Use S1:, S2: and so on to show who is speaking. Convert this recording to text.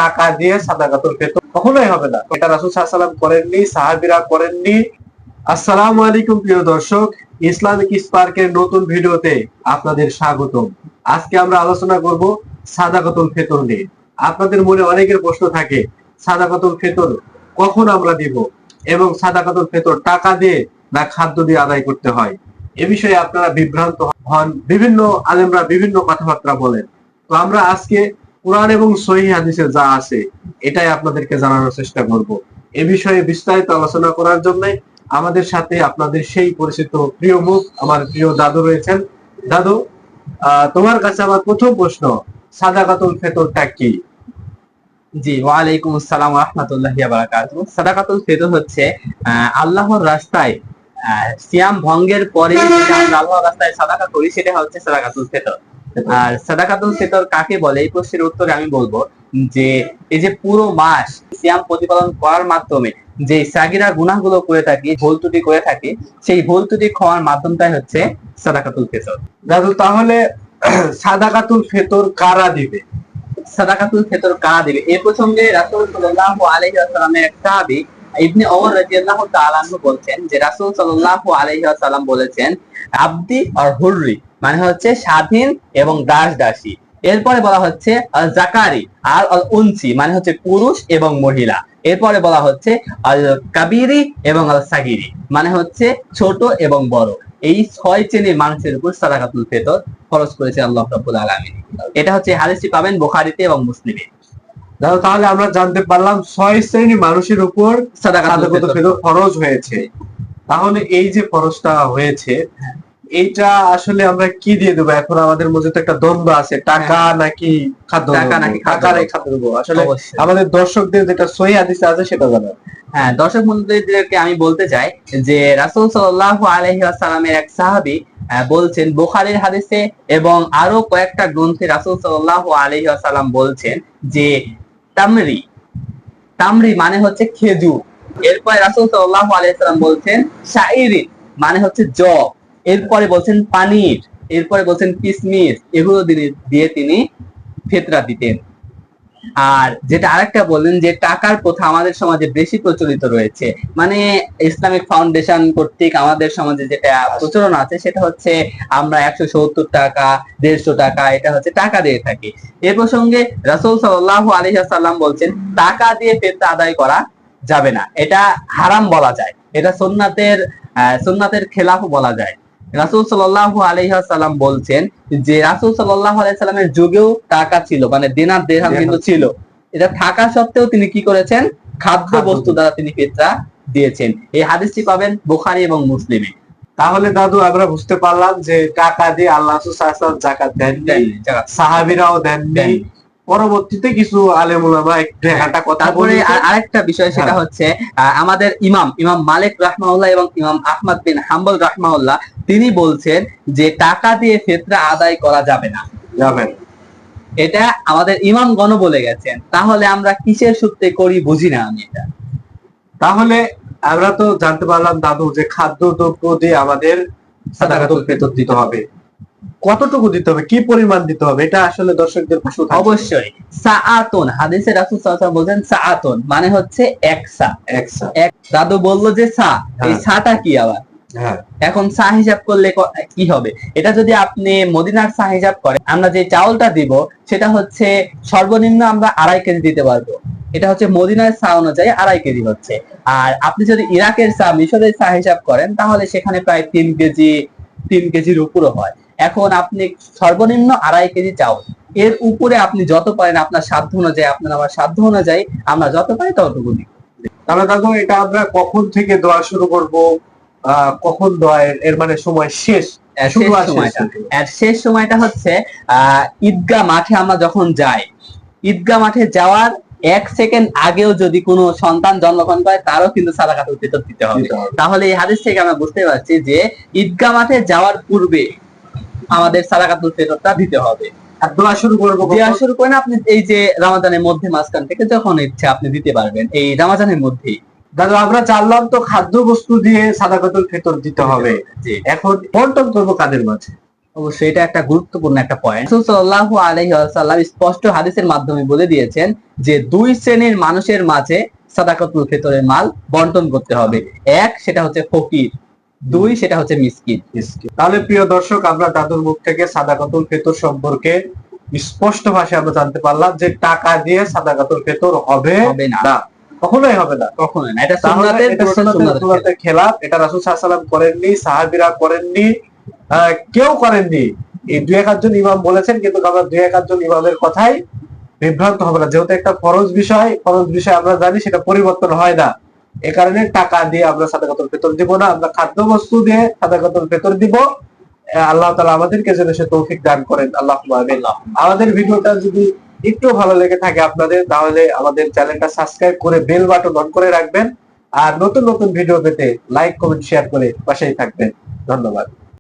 S1: টাকা দিয়ে সাদাকাতুল ফিতর কখনোই হবে না। এটা রাসূল সাল্লাল্লাহু আলাইহি ওয়াসাল্লাম করেননি, সাহাবীরা করেননি। আসসালামু আলাইকুম প্রিয় দর্শক, ইসলামিক স্পার্কের নতুন ভিডিওতে আপনাদের স্বাগতম। আজকে আমরা আলোচনা করব সাদাকাতুল ফিতর নিয়ে। আপনাদের মনে অনেকের প্রশ্ন থাকে, সাদাকাতুল ফিতর কখন আমরা দিব এবং সাদাকাতুল ফিতর টাকা দিয়ে না খাদ্য দিয়ে আদায় করতে হয়। এ বিষয়ে আপনারা বিভ্রান্ত হন, বিভিন্ন আলেমরা বিভিন্ন কথাবার্তা বলেন। তো আমরা আজকে কোরআন এবং সহিহ হাদিসে যা আছে এটাই আপনাদেরকে জানানোর চেষ্টা করব। এ বিষয়ে বিস্তারিত আলোচনা করার জন্য আমাদের সাথে আপনাদের সেই পরিচিত প্রিয় মুখ আমার প্রিয় দাদু রয়েছেন। দাদু, তোমার কাছে আমার প্রথম প্রশ্ন, সাদাকাতুল ফিতরটা কি?
S2: জি, ওয়ালাইকুম আসসালাম ওয়া রাহমাতুল্লাহি ওয়া বারাকাতুহু। সাদাকাতুল ফিতর হচ্ছে আল্লাহর রাস্তায় সিয়াম ভঙ্গের পরে যেটা আমরা আল্লাহর রাস্তায় সাদাকা করি সেটা হচ্ছে সাদাকাতুল ফিতর। আর সাদাকাতুল ফিতর কাকে বলে, এই প্রশ্নের উত্তরে আমি বলবো যে এই যে পুরো মাস সিয়াম প্রতিপালন করার মাধ্যমে যে সাগিরা গুনাহগুলো করে থাকি, ভুল ত্রুটি করে থাকি, সেই ভুল ত্রুটি ক্ষমার মাধ্যমটাই হচ্ছে সাদাকাতুল ফিতর।
S1: দাদু, তাহলে সাদাকাতুল ফিতর কারা দিবে?
S2: সাদাকাতুল ফিতর কারা দিবে, এই প্রসঙ্গে রাসূল সাল্লাল্লাহু আলাইহি ওয়াসাল্লামের এক সাহাবী ইবনে ওমর রাদিয়াল্লাহু তাআলা আনহু বলছেন যে রাসূল সাল্লাল্লাহু আলাইহি ওয়াসাল্লাম বলেছেন, আবদি আর হুররি মানে হচ্ছে স্বাধীন এবং দাস দাসী। এরপরে বলা হচ্ছে আল জাকারি আর আল উনসি মানে হচ্ছে পুরুষ এবং মহিলা। এরপরে বলা হচ্ছে আল কাবিরি এবং আল সাগিরি মানে হচ্ছে ছোট এবং বড়। এই 6 শ্রেণীর মানুষের উপর সাদাকাতুল ফিতর খরচ করেছে আল্লাহ রাব্বুল আলামিন। এটা হচ্ছে হাদিসটি পাবেন বুখারীতে এবং মুসলিমে।
S1: দাদা, তাহলে আমরা জানতে পারলাম 6 শ্রেণীর মানুষের উপর সাদাকাতুল ফিতর ফরজ হয়েছে। তাহলে এই যে ফরজটা হয়েছে এইটা আসলে আমরা কি দিয়ে দেবো? এখন আমাদের মধ্যে তো একটা দ্বন্দ্ব আছে, টাকা নাকি খাদ্য,
S2: টাকা নাকি
S1: খাদ্য দেবো। আসলে আমাদের দর্শকদের যেটা সহিহ হাদিসে আছে সেটা জানা।
S2: হ্যাঁ, দর্শক বন্ধুদেরকে আমি বলতে চাই যে রাসূল সাল্লাল্লাহু আলাইহি ওয়াসাল্লামের এক সাহাবী বলছেন বুখারীর হাদিসে এবং আরো কয়েকটা গ্রন্থে রাসূল সাল্লাল্লাহু আলাইহি ওয়াসাল্লাম বলছেন যে তামরি তামরি মানে হচ্ছে খেজুর। এরপরে রাসূল সাল্লাল্লাহু আলাইহি ওয়াসাল্লাম বলছেন শাইরি মানে হচ্ছে জব। এরপরে বলছেন পানির, এরপরে বলছেন কিসমিস, এগুলো দিয়ে তিনি ফিতরা দিতেন। আর যেটা আরেকটা বললেন যে টাকার প্রথা আমাদের সমাজে বেশি প্রচলিত রয়েছে, মানে ইসলামিক ফাউন্ডেশন কর্তৃক আমাদের সমাজে যেটা প্রচলন আছে সেটা হচ্ছে আমরা 170 টাকা 150 টাকা এটা হচ্ছে টাকা দিয়ে থাকি। এ প্রসঙ্গে রাসূল সাল্লাল্লাহু আলাইহি ওয়াসাল্লাম বলছেন টাকা দিয়ে ফিতরা আদায় করা যাবে না, এটা হারাম বলা যায়, এটা সুন্নাতের খেলাফও বলা যায়। রাসূল সাল্লাল্লাহু আলাইহি ওয়াসাল্লাম বলছেন যে রাসূল সাল্লাল্লাহু আলাইহি সাল্লামের যুগেও টাকা ছিল, মানে দিনার দিরহাম কিন্তু ছিল। এটা থাকা সত্ত্বেও তিনি কি করেছেন? খাদ্য বস্তু দ্বারা তিনি ফিতরা দিয়েছেন। এই হাদিসটি পাবেন বুখারী এবং মুসলিমে।
S1: তাহলে দাদু, আমরা বুঝতে পারলাম যে টাকা দিয়ে আল্লাহ রাসূল সাল্লাল্লাহু আলাইহি ওয়াসাল্লাম যাকাত দেননি, সাহাবীরাও দেননি। পরবর্তীতে কিছু আলেম উলামা একটু একটা কথা
S2: তারপরে আরেকটা বিষয় সেটা হচ্ছে আমাদের ইমাম মালিক রাহমাহুল্লাহ এবং ইমাম আহমদ বিন হাম্বল রাহমাহুল্লাহ তিনি বলছেন যে টাকা দিয়ে ফিতরা আদায় করা যাবে না। এটা আমাদের ইমামগণ বলে গেছেন। তাহলে আমরা কিসের সূত্রে করি বুঝি না আমি এটা।
S1: তাহলে আমরা তো জানতে পারলাম দাদু যে খাদ্য দ্রব্য দিয়ে আমাদের সাদাকাতুল ফিতর দিতে হবে। কতটুকু দিতে হবে, কি পরিমাণ দিতে হবে, এটা আসলে দর্শকদের প্রশ্ন।
S2: অবশ্যই সাআতুন, হাদিসে রাসূল সাল্লাল্লাহু আলাইহি ওয়াসাল্লাম বলেন সাআতুন মানে হচ্ছে এক সা। এক দাদু বললো যে সা, এই সাটা কি আবার? এখন সা হিসাব করলে কি হবে? এটা যদি আপনি মদিনার সা হিসাব করেন, আমরা যে চাউলটা দিব সেটা হচ্ছে সর্বনিম্ন আমরা 2.5 কেজি দিতে পারবো। এটা হচ্ছে মদিনার সা অনুযায়ী 2.5 কেজি হচ্ছে। আর আপনি যদি ইরাকের সা, মিশরের সা হিসাব করেন তাহলে সেখানে প্রায় 3 কেজির উপরে হয়। এখন আপনি সর্বনিম্ন 2.5 কেজি চাউল, এর উপরে আপনি যত পারেন আপনার সাধ্য অনুযায়ী, আপনার আমার সাধ্য অনুযায়ী আমরা যত পারি ততটুকু দিই।
S1: তাহলে দাদু, এটা আমরা কখন থেকে দোয়া শুরু করব, কখন দোয়া এর মানে সময় শেষ?
S2: শেষ সময়টা হচ্ছে ঈদগাহ মাঠে আমরা যখন যাই, ঈদগাহ মাঠে যাওয়ার 1 সেকেন্ড আগেও যদি কোনো সন্তান জন্মগ্রহণ করে তারও কিন্তু সাদাকাতুল ফিতর দিতে হবে। তাহলে এই হাদিস থেকে আমরা বুঝতে পারছি যে ঈদগাহ মাঠে যাওয়ার পূর্বে আমাদের সাদাকাতুল ফিতরটা দিতে হবে।
S1: আর দোয়া শুরু করেন
S2: আপনি এই যে রমজানের মধ্যে মাঝখান থেকে যখন ইচ্ছা আপনি দিতে পারবেন, এই রমজানের মধ্যেই।
S1: দাদু, আমরা জানলাম তো খাদ্য বস্তু দিয়ে সাদাকাতুল ফিতর দিতে হবে। এখন বন্টন করবো কাদের মাঝে?
S2: অবশ্যই এটা একটা গুরুত্বপূর্ণ একটা পয়েন্ট। রাসূল সাল্লাল্লাহু আলাইহি ওয়াসাল্লাম স্পষ্ট হাদিসের মাধ্যমে বলে দিয়েছেন যে দুই শ্রেণীর মানুষের মাঝে সাদাকাতুল ফিতরের মাল বন্টন করতে হবে। এক, সেটা হচ্ছে ফকির। দুই, সেটা হচ্ছে মিসকিন।
S1: তাহলে প্রিয় দর্শক, আমরা দাদুর মুখ থেকে সাদাকাতুল ফিতর সম্পর্কে স্পষ্ট ভাষায় আমরা জানতে পারলাম যে টাকা দিয়ে সাদাকাতুল ফিতর হবে না, কখনোই হবে না,
S2: কখনোই না। এটা সুন্নাতের
S1: খেলাফ। এটা রাসূল সাল্লাল্লাহু আলাইহি ওয়াসাল্লাম করেননি, সাহাবীরা করেননি, কেউ করেননি। এই দুই এক আধজন ইমাম বলেছেন, কিন্তু আমরা দুই এক আধজন ইমামের কথাই বিভ্রান্ত হবে না। যেহেতু একটা ফরজ বিষয় আমরা জানি সেটা পরিবর্তন হয় না। এ কারণে টাকা দিয়ে আমরা সাদাকাতুল ফিতর দিব না, আমরা খাদ্য বস্তু দিয়ে সাদাকাতুল ফিতর দিব। আল্লাহ তাআলা আমাদেরকে যেন সে তৌফিক দান করেন। আল্লাহুম্মা আমিন। আমাদের ভিডিওটা যদি একটু ভালো লেগে থাকে আপনাদের, তাহলে আমাদের চ্যানেলটা সাবস্ক্রাইব করে বেল বাটন অন করে রাখবেন। আর নতুন নতুন ভিডিও পেতে লাইক, কমেন্ট, শেয়ার করে পাশেই থাকবেন। ধন্যবাদ।